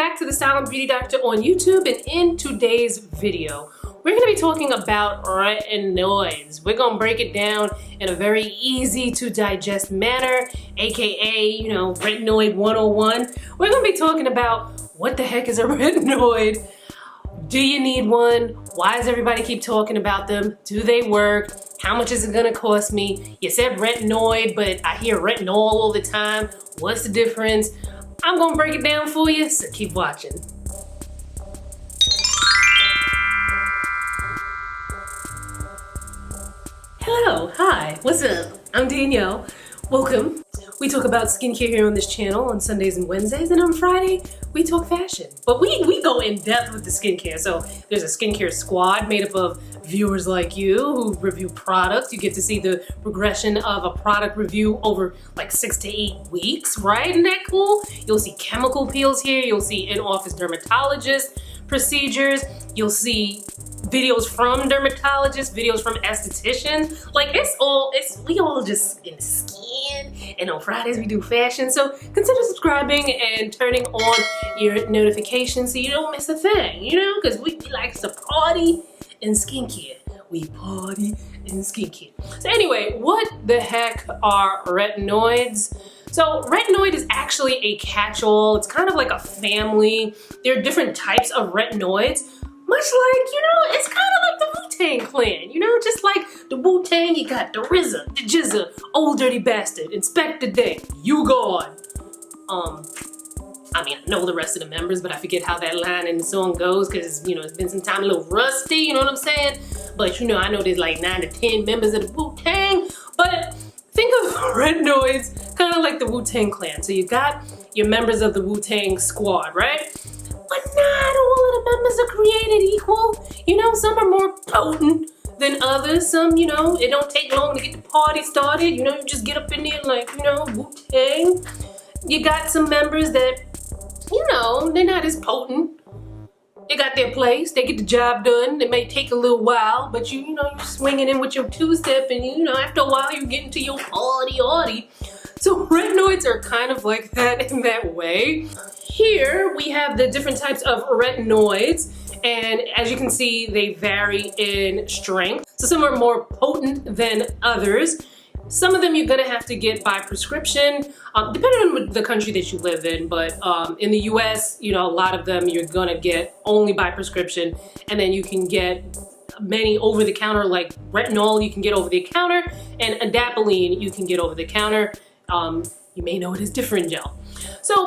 back to the Silent Beauty Doctor on YouTube, and in today's video, we're going to be talking about retinoids. We're going to break it down in a very easy to digest manner, aka, Retinoid 101. We're going to be talking about what the heck is a retinoid? Do you need one? Why does everybody keep talking about them? Do they work? How much is it gonna cost me? You said retinoid, but I hear retinol all the time. What's the difference? I'm gonna break it down for you, so keep watching. Hello, hi, what's up? I'm Danielle. Welcome. We talk about skincare here on this channel on Sundays and Wednesdays, and on Friday, we talk fashion. But we go in depth with the skincare. So there's a skincare squad made up of viewers like you who review products. You get to see the progression of a product review over like 6 to 8 weeks, right? Isn't that cool? You'll see chemical peels here. You'll see in-office dermatologist procedures. You'll see videos from dermatologists, videos from estheticians. Like we all just in skin, and on Fridays we do fashion. So consider subscribing and turning on your notifications so you don't miss a thing, because we like to party in skincare. We party in skincare. So anyway, what the heck are retinoids? So retinoid is actually a catch-all. It's kind of like a family. There are different types of retinoids. Much like, it's kind of like the Wutang clan, just like the Wutang, you got the RZA, the Jizza, Old Dirty Bastard, Inspector Day, you gone. I know the rest of the members, but I forget how that line in the song goes because, it's been some time a little rusty, you know what I'm saying? But, I know there's like 9 to 10 members of the Wutang, but think of retinoids kind of like the Wutang clan. So you got your members of the Wutang squad, right? But not all of the members are created equal. Some are more potent than others. Some, it don't take long to get the party started. You just get up in there like, Wu-Tang. You got some members that, they're not as potent. They got their place. They get the job done. It may take a little while, but you're swinging in with your two-step, and after a while you get into your party. So retinoids are kind of like that in that way. Here we have the different types of retinoids, and as you can see, they vary in strength. So some are more potent than others. Some of them you're gonna have to get by prescription, depending on the country that you live in. But in the US, a lot of them you're gonna get only by prescription, and then you can get many over the counter, like retinol you can get over the counter, and adapalene you can get over the counter. You may know it as different gel.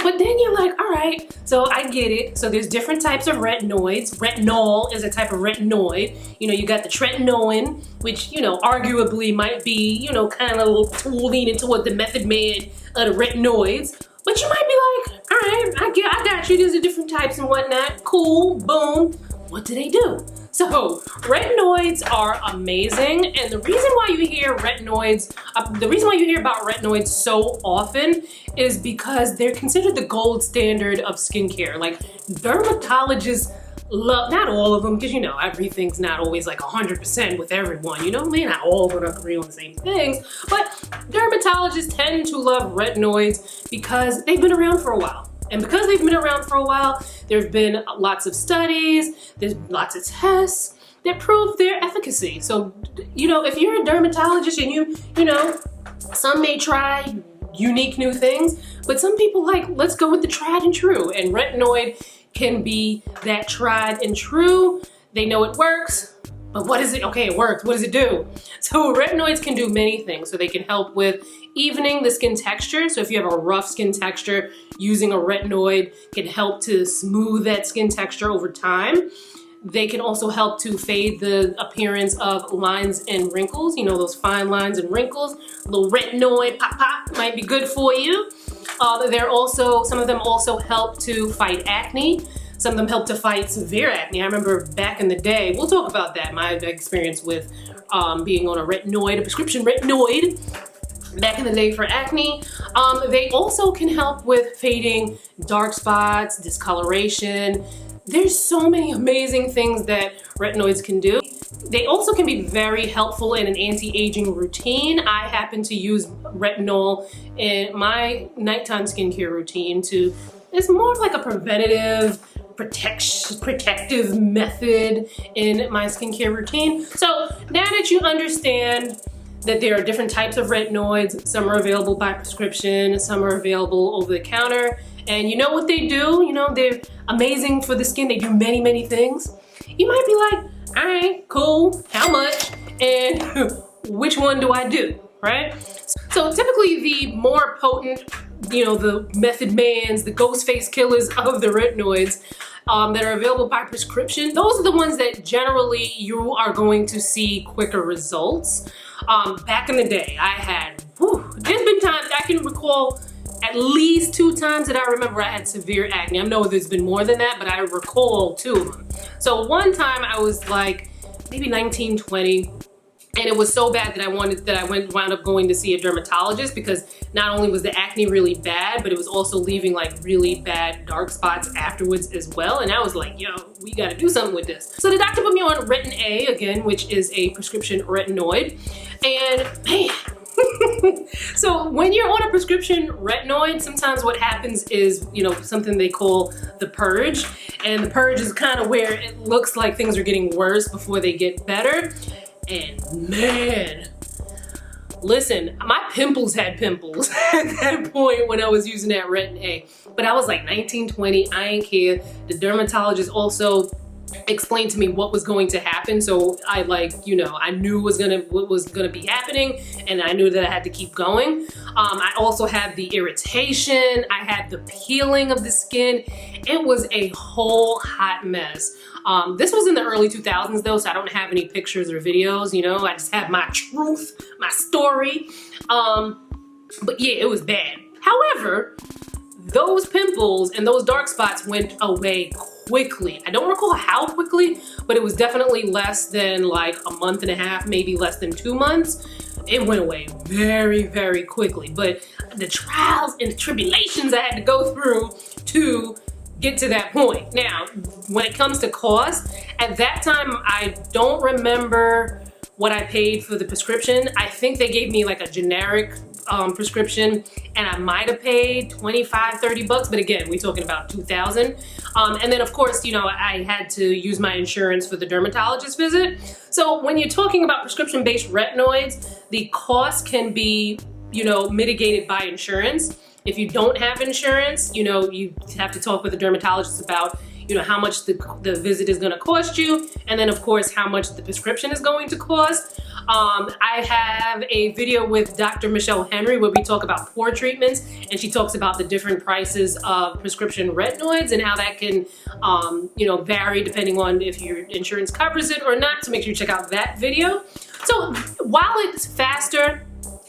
But then you're like, all right, so I get it. So there's different types of retinoids. Retinol is a type of retinoid. You got the tretinoin, which, arguably might be, kind of leaning toward the method man of the retinoids. But you might be like, all right, I got you. There's the different types and whatnot. Cool, boom. What do they do? So retinoids are amazing, and the reason why you hear retinoids, the reason why you hear about retinoids so often is because they're considered the gold standard of skincare. Like dermatologists love, not all of them, because everything's not always like 100% with everyone. They're not all gonna agree on the same things, but dermatologists tend to love retinoids because they've been around for a while. And because they've been around for a while, there have been lots of studies, there's lots of tests that prove their efficacy. So, if you're a dermatologist and some may try unique new things, but some people let's go with the tried and true. And retinoid can be that tried and true. They know it works. But what is it? Okay, it works. What does it do? So retinoids can do many things. So they can help with evening the skin texture. So if you have a rough skin texture, using a retinoid can help to smooth that skin texture over time. They can also help to fade the appearance of lines and wrinkles. Those fine lines and wrinkles. A little retinoid pop might be good for you. Some of them also help to fight acne. Some of them help to fight severe acne. I remember back in the day, we'll talk about that, my experience with being on a prescription retinoid back in the day for acne. They also can help with fading dark spots, discoloration. There's so many amazing things that retinoids can do. They also can be very helpful in an anti-aging routine. I happen to use retinol in my nighttime skincare routine to it's more of like a preventative, protective method in my skincare routine. So now that you understand that there are different types of retinoids, some are available by prescription, some are available over the counter, and you know what they do, you know, they're amazing for the skin, they do many, many things. You might be like, all right, cool, how much, and which one do I do, right? So typically the more potent, you know, the method mans, the ghost face killers of the retinoids that are available by prescription, those are the ones that generally you are going to see quicker results. Back in the day, I had, there's been times I can recall at least 2 times that I remember I had severe acne. I know there's been more than that, but I recall 2 of them. So one time I was like maybe 19, 20, and it was so bad that I wound up going to see a dermatologist because not only was the acne really bad, but it was also leaving like really bad dark spots afterwards as well. And I was like, yo, we gotta do something with this. So the doctor put me on Retin A again, which is a prescription retinoid. And man, so when you're on a prescription retinoid, sometimes what happens is, you know, something they call the purge. And the purge is kind of where it looks like things are getting worse before they get better. And man, listen, my pimples had pimples at that point when I was using that Retin A. But I was like 19, 20, I ain't care. The dermatologist also explained to me what was going to happen. So I I knew what was gonna be happening, and I knew that I had to keep going. I also had the irritation, I had the peeling of the skin. It was a whole hot mess. This was in the early 2000s though, so I don't have any pictures or videos, you know, I just have my truth, my story. But yeah, it was bad. However, those pimples and those dark spots went away quickly. I don't recall how quickly, but it was definitely less than like a month and a half, maybe less than 2 months. It went away very, very quickly. But the trials and tribulations I had to go through to get to that point. Now, when it comes to cost, at that time, I don't remember what I paid for the prescription. I think they gave me like a generic prescription, and I might have paid 25, 30 bucks, but again, we're talking about 2000. And then of course, you know, I had to use my insurance for the dermatologist visit. So when you're talking about prescription-based retinoids, the cost can be, you know, mitigated by insurance. If you don't have insurance, you know, you have to talk with a dermatologist about, you know, how much the visit is going to cost you, and then of course how much the prescription is going to cost. I have a video with Dr. Michelle Henry where we talk about pore treatments, and she talks about the different prices of prescription retinoids and how that can, you know, vary depending on if your insurance covers it or not. So make sure you check out that video. So while it's faster,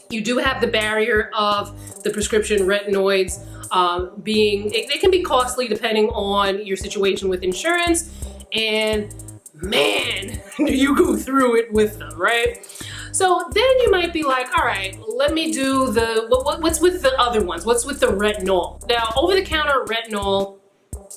you do have the barrier of the prescription retinoids it can be costly depending on your situation with insurance, and man, do you go through it with them, right? So then you might be like, all right, let me do what's with the other ones? What's with the retinol? Now, over-the-counter retinol,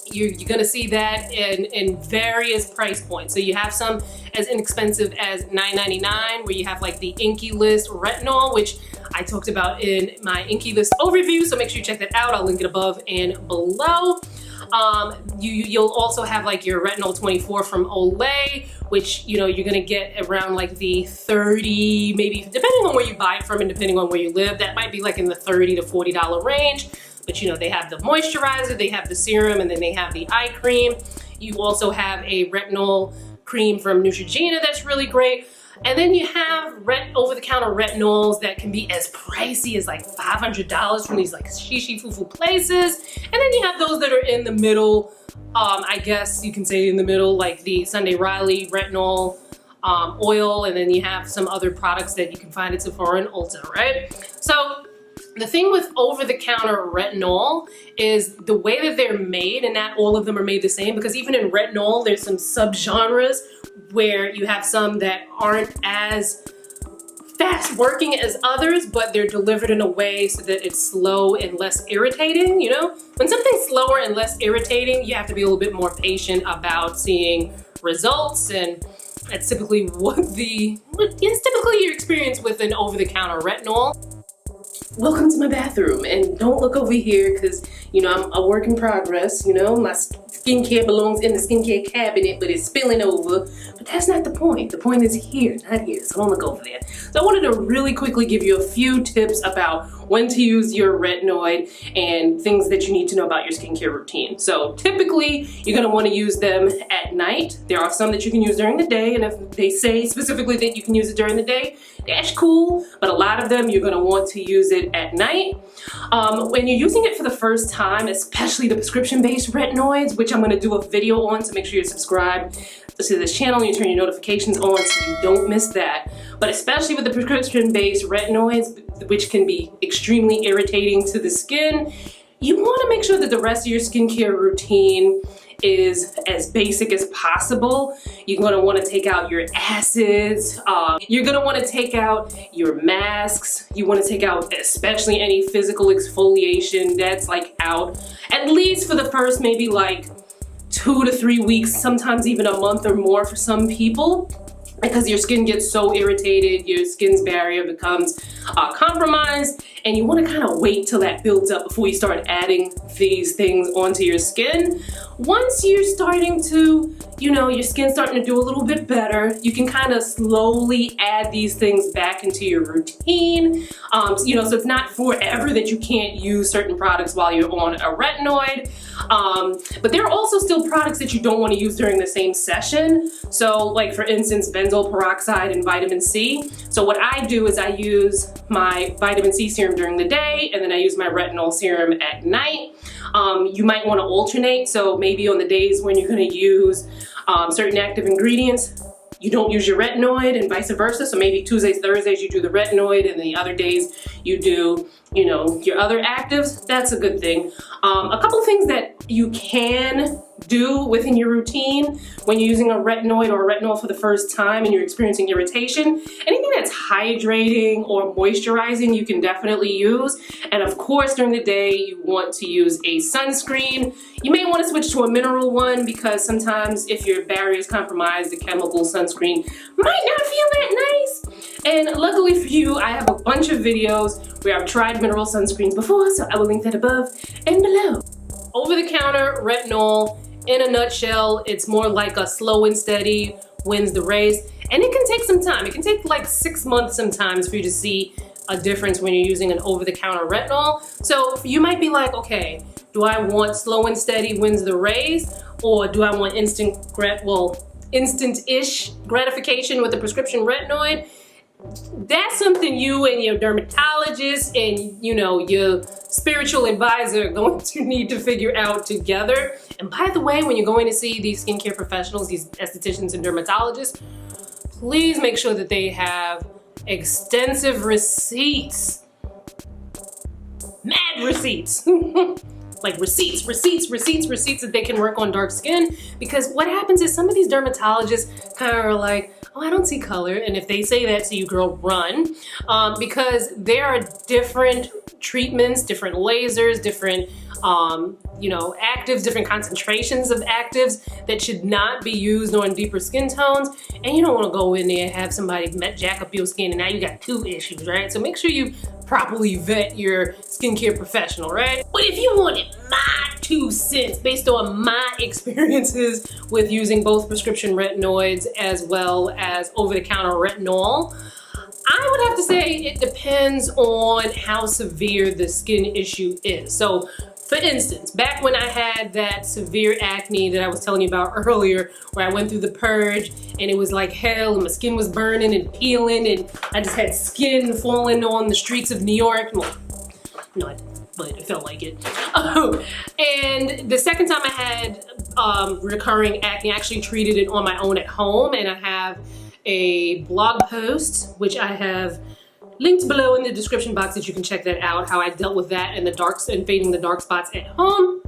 you're gonna see that in various price points. So you have some as inexpensive as $9.99, where you have like the Inky List retinol, which I talked about in my Inky List overview, so make sure you check that out. I'll link it above and below. You'll also have like your Retinol 24 from Olay, which, you know, you're gonna get around like the 30, maybe depending on where you buy it from and depending on where you live, that might be like in the $30 to $40 range. But you know, they have the moisturizer, they have the serum, and then they have the eye cream. You also have a retinol cream from Neutrogena that's really great. And then you have over-the-counter retinols that can be as pricey as like $500 from these like shishi fufu places. And then you have those that are in the middle, I guess you can say in the middle, like the Sunday Riley retinol oil. And then you have some other products that you can find at Sephora and Ulta, right? So the thing with over-the-counter retinol is the way that they're made, and not all of them are made the same, because even in retinol, there's some subgenres where you have some that aren't as fast working as others, but they're delivered in a way so that it's slow and less irritating, you know? When something's slower and less irritating, you have to be a little bit more patient about seeing results, and that's typically it's typically your experience with an over-the-counter retinol. welcome to my bathroom, and don't look over here because, you know, I'm a work in progress. You know, my skincare belongs in the skincare cabinet, but it's spilling over. But that's not the point. The point is here, not here, so don't look over there. So I wanted to really quickly give you a few tips about when to use your retinoid and things that you need to know about your skincare routine. So typically, you're gonna wanna use them at night. There are some that you can use during the day, and if they say specifically that you can use it during the day, that's cool, but a lot of them you're gonna want to use it at night. When you're using it for the first time, especially the prescription-based retinoids, which I'm gonna do a video on, so make sure you're subscribed to this channel and you turn your notifications on so you don't miss that. But especially with the prescription-based retinoids, which can be extremely irritating to the skin, you wanna make sure that the rest of your skincare routine is as basic as possible. You're gonna wanna take out your acids, you're gonna wanna take out your masks, you wanna take out especially any physical exfoliation that's like out, at least for the first maybe like 2 to 3 weeks, sometimes even a month or more for some people, because your skin gets so irritated, your skin's barrier becomes compromised, and you want to kind of wait till that builds up before you start adding these things onto your skin. Once you're starting to, you know, your skin's starting to do a little bit better, you can kind of slowly add these things back into your routine. You know, so it's not forever that you can't use certain products while you're on a retinoid. But there are also still products that you don't want to use during the same session. So like for instance, benzoyl peroxide and vitamin C. So what I do is I use my vitamin C serum during the day, and then I use my retinol serum at night. You might want to alternate, so maybe on the days when you're going to use certain active ingredients, you don't use your retinoid and vice versa. So maybe Tuesdays, Thursdays you do the retinoid, and the other days you do, you know, your other actives. That's a good thing. A couple of things that you can do within your routine when you're using a retinoid or a retinol for the first time and you're experiencing irritation, anything that's hydrating or moisturizing you can definitely use. And of course during the day you want to use a sunscreen. You may want to switch to a mineral one because sometimes if your barrier is compromised, the chemical sunscreen might not feel that nice. And luckily for you, I have a bunch of videos where I've tried mineral sunscreens before, so I will link that above and below. Over-the-counter retinol, in a nutshell, it's more like a slow and steady wins the race. And it can take some time. It can take like 6 months sometimes for you to see a difference when you're using an over-the-counter retinol. So you might be like, okay, do I want slow and steady wins the race? Or do I want instant-ish gratification with a prescription retinoid? That's something you and your dermatologist and, you know, your spiritual advisor are going to need to figure out together. And by the way, when you're going to see these skincare professionals, these estheticians and dermatologists, please make sure that they have extensive receipts. Mad receipts. Like receipts that they can work on dark skin. Because what happens is some of these dermatologists kind of are like, oh, I don't see color. And if they say that to you, girl, run. Because there are different treatments, different lasers, different you know, actives, different concentrations of actives that should not be used on deeper skin tones. And you don't want to go in there and have somebody jack up your skin and now you got 2 issues, right? So make sure you properly vet your skincare professional, right? But if you wanted my 2 cents based on my experiences with using both prescription retinoids as well as over-the-counter retinol, I would have to say it depends on how severe the skin issue is. So for instance, back when I had that severe acne that I was telling you about earlier, where I went through the purge and it was like hell and my skin was burning and peeling and I just had skin falling on the streets of New York. Well, not, but it felt like it. And the second time I had recurring acne, I actually treated it on my own at home, and I have a blog post, which I have linked below in the description box that you can check that out, how I dealt with that and the darks and fading the dark spots at home.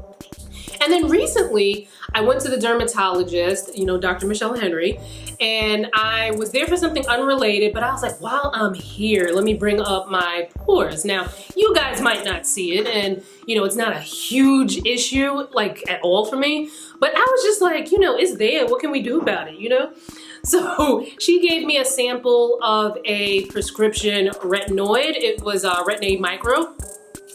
And then recently, I went to the dermatologist, you know, Dr. Michelle Henry, and I was there for something unrelated, but I was like, while I'm here, let me bring up my pores. Now, you guys might not see it, and, you know, it's not a huge issue, like, at all for me, but I was just like, you know, it's there, what can we do about it, you know? So she gave me a sample of a prescription retinoid. It was Retinoid Micro.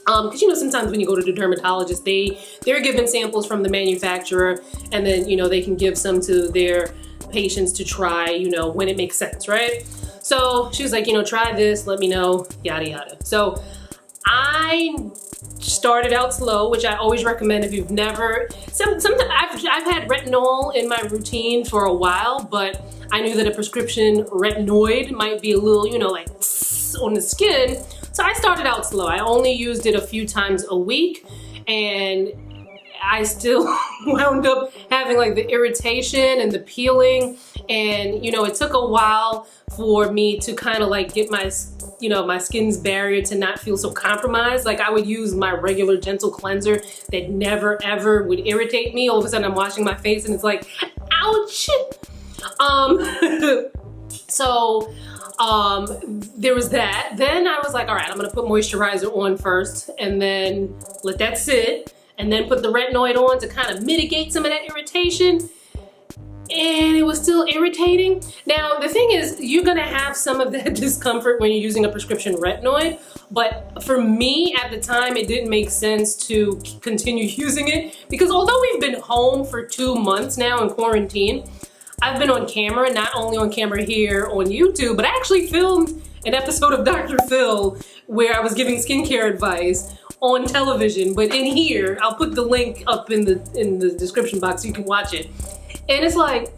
Because you know, sometimes when you go to the dermatologist, they're given samples from the manufacturer, and then you know they can give some to their patients to try, you know, when it makes sense, right? So she was like, you know, try this, let me know, yada yada. So I started out slow, which I always recommend if you've never. Sometimes I've had retinol in my routine for a while, but I knew that a prescription retinoid might be a little, you know, like on the skin. So I started out slow. I only used it a few times a week, and I still wound up having like the irritation and the peeling, and you know, it took a while for me to kind of like get my, you know, my skin's barrier to not feel so compromised. Like I would use my regular gentle cleanser that never ever would irritate me. All of a sudden I'm washing my face and it's like, ouch. So there was that. Then I was like, all right, I'm gonna put moisturizer on first and then let that sit, and then put the retinoid on to kind of mitigate some of that irritation. And it was still irritating. Now, the thing is, you're gonna have some of that discomfort when you're using a prescription retinoid, but for me at the time, it didn't make sense to continue using it, because although we've been home for 2 months now in quarantine, I've been on camera, not only on camera here on YouTube, but I actually filmed an episode of Dr. Phil where I was giving skincare advice on television, but in here, I'll put the link up in the description box so you can watch it. And it's like,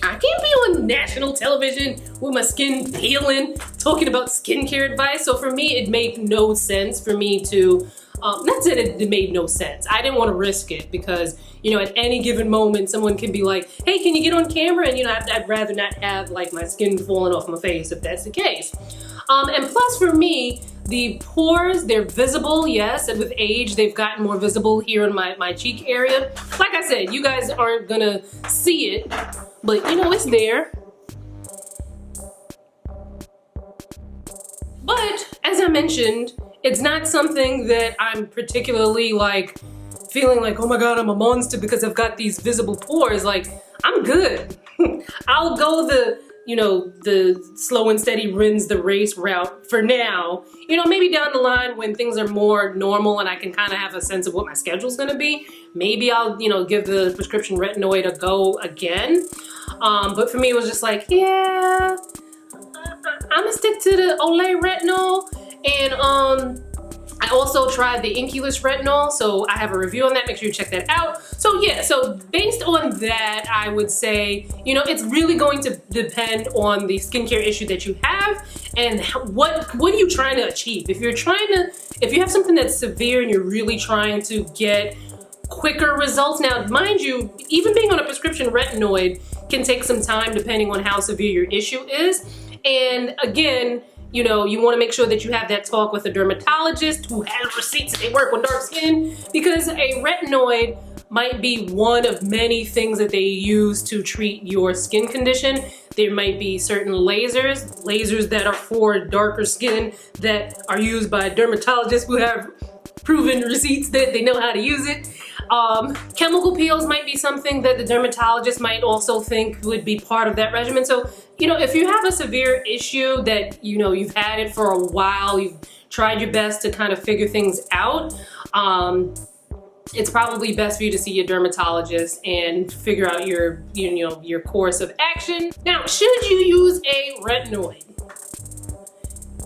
I can't be on national television with my skin peeling, talking about skincare advice. So for me, it made no sense for me to, not that it made no sense. I didn't want to risk it because, you know, at any given moment, someone can be like, hey, can you get on camera? And, you know, I'd rather not have like my skin falling off my face if that's the case. And plus for me, the pores, they're visible, yes, and with age, they've gotten more visible here in my cheek area. Like I said, you guys aren't gonna see it, but you know, it's there. But as I mentioned, it's not something that I'm particularly like feeling like, oh my God, I'm a monster because I've got these visible pores. Like, I'm good. I'll go the, you know, the slow and steady wins the race route for now. You know, maybe down the line when things are more normal and I can kind of have a sense of what my schedule's gonna be, maybe I'll, you know, give the prescription retinoid a go again. But for me, it was just like, yeah, I'm gonna stick to the Olay retinol. And I also tried the Inculus retinol, so I have a review on that. Make sure you check that out. So yeah, so based on that, I would say, you know, it's really going to depend on the skincare issue that you have and what are you trying to achieve. If you have something that's severe and you're really trying to get quicker results. Now, mind you, even being on a prescription retinoid can take some time depending on how severe your issue is. And again, you know, you want to make sure that you have that talk with a dermatologist who has receipts that they work with dark skin, because a retinoid might be one of many things that they use to treat your skin condition. There might be certain lasers that are for darker skin that are used by dermatologists who have proven receipts that they know how to use it. Chemical peels might be something that the dermatologist might also think would be part of that regimen. So, you know, if you have a severe issue that, you know, you've had it for a while, you've tried your best to kind of figure things out, it's probably best for you to see your dermatologist and figure out your, you know, your course of action. Now, should you use a retinoid?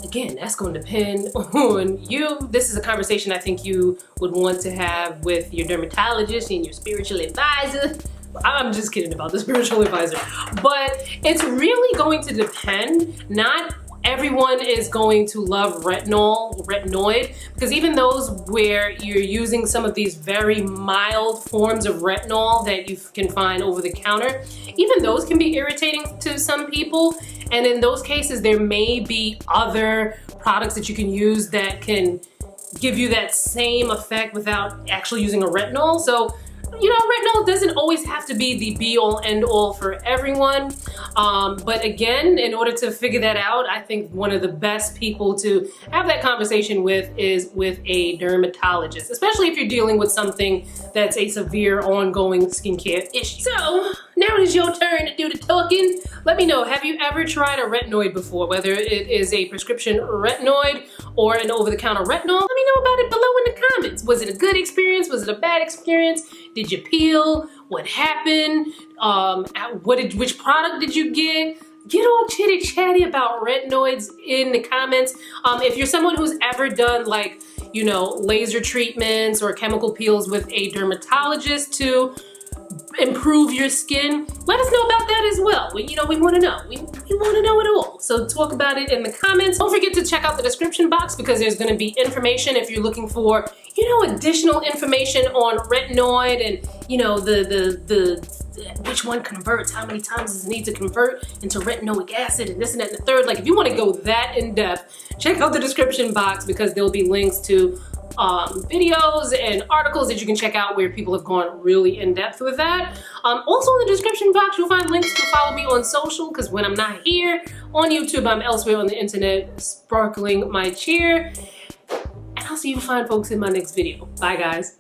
Again, that's going to depend on you. This is a conversation I think you would want to have with your dermatologist and your spiritual advisor. I'm just kidding about the spiritual advisor. But it's really going to depend. Not everyone is going to love retinoid, because even those where you're using some of these very mild forms of retinol that you can find over the counter, even those can be irritating to some people. And in those cases, there may be other products that you can use that can give you that same effect without actually using a retinol. So, you know, retinol doesn't always have to be the be-all end-all for everyone. But again, in order to figure that out, I think one of the best people to have that conversation with is with a dermatologist, especially if you're dealing with something that's a severe ongoing skincare issue. So now it is your turn to do the talking. Let me know, have you ever tried a retinoid before? Whether it is a prescription retinoid or an over-the-counter retinol, let me know about it below in the comments. Was it a good experience? Was it a bad experience? Did you peel? What happened? Which product did you get? Get all chitty chatty about retinoids in the comments. If you're someone who's ever done like, you know, laser treatments or chemical peels with a dermatologist to improve your skin, let us know about that as well. We want to know. We want to know it all. So talk about it in the comments. Don't forget to check out the description box because there's going to be information if you're looking for, you know, additional information on retinoid and, you know, which one converts, how many times does it need to convert into retinoic acid and this and that and the third. Like if you want to go that in depth, check out the description box because there'll be links to videos and articles that you can check out where people have gone really in depth with that. Also in the description box you'll find links to follow me on social because when I'm not here on YouTube, I'm elsewhere on the internet sparkling my cheer. And I'll see you fine folks in my next video. Bye guys.